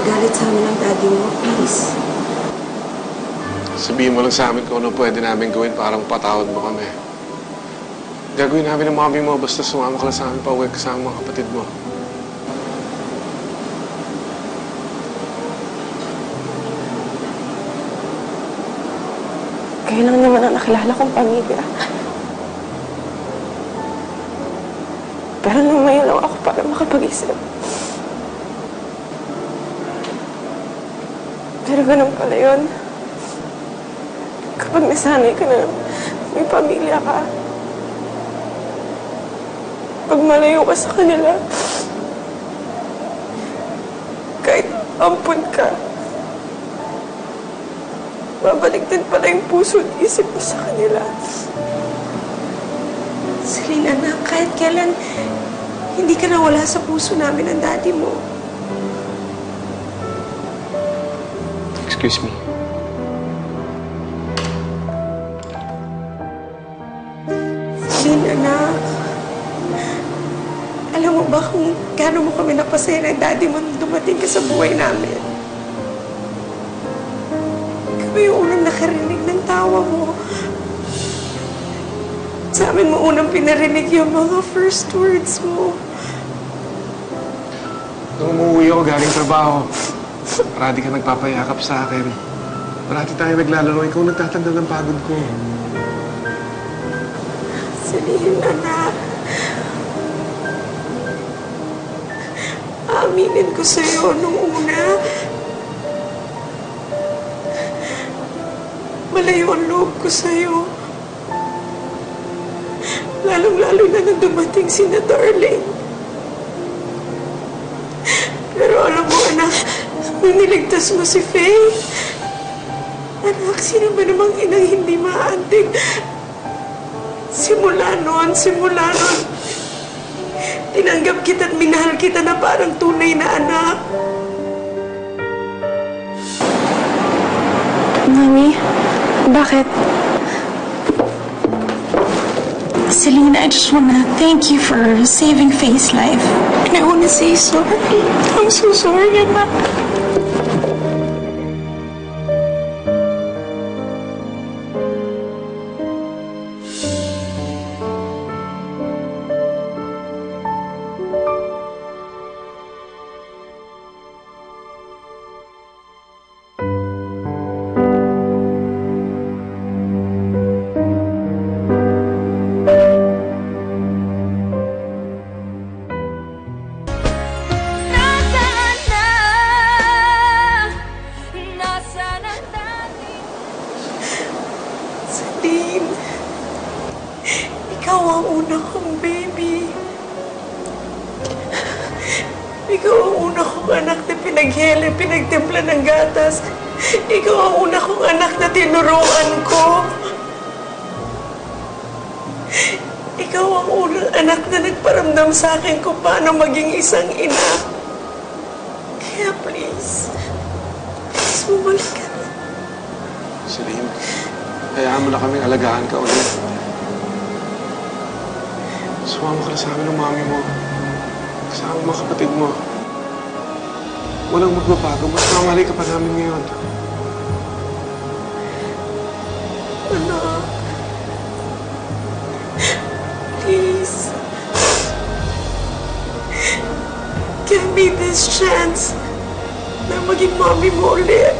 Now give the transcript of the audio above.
magagalit sa amin ang daddy mo, please. Sabihin mo lang sa amin kung ano pwede namin gawin para mapatawad mo kami. Gagawin namin ng mami mo basta sumama ka lang sa amin pa uwi kasama mga kapatid mo. Kayo lang naman ang nakilala kong pamilya. Pero lumayo lang ako para makapag-isip. Pero ganun pala yun. Kapag nasanay ka na may pamilya ka, pag malayo ka sa kanila, kahit ampun ka, babalik din pala yung puso at isip mo sa kanila. Celine, anak, kahit kailan, hindi ka nawala sa puso namin ng daddy mo. Excuse me. Celine, anak, alam mo ba kung gaano mo kami napasaya ng daddy mo nung dumating ka sa buhay namin? Kami yung unang nakarinig ng tawa mo. Sa amin mo unang pinarinig yung mga first words mo. Nung umuwi ako galing trabaho, parati ka nagpapayakap sa akin. Parati tayo naglalaro, ikaw nagtatanggal ng pagod ko. Celine, anak. Aaminin ko sa'yo nung una. Malayo ang loob ko sa'yo. Lalong-lalo na nang dumating si na Darling. Pero alam mo, anak, nung niligtas mo si Faye, anak, sino ba namang inang hindi maantig? Simula noon, tinanggap kita at minahal kita na parang tunay na anak. Mami, bakit? Celine, I just wanna thank you for saving Faye's life. And I wanna say sorry. I'm so sorry, anak. Celine, ikaw ang una kong baby. Ikaw ang una kong anak na pinaghele, pinagtimpla ng gatas. Ikaw ang una kong anak na tinuruan ko. Ikaw ang unang anak na nagparamdam sa akin kung paano maging isang ina. Kaya please bumalik ka na. Celine, hayaan mo na kaming alagaan ka ulit. Sumama ka na sa amin ng mami mo. Kasama mga kapatid mo. Walang magbabago. Mas mamalay ka pa namin ngayon. Anak, please. Give me this chance na maging mommy mo ulit.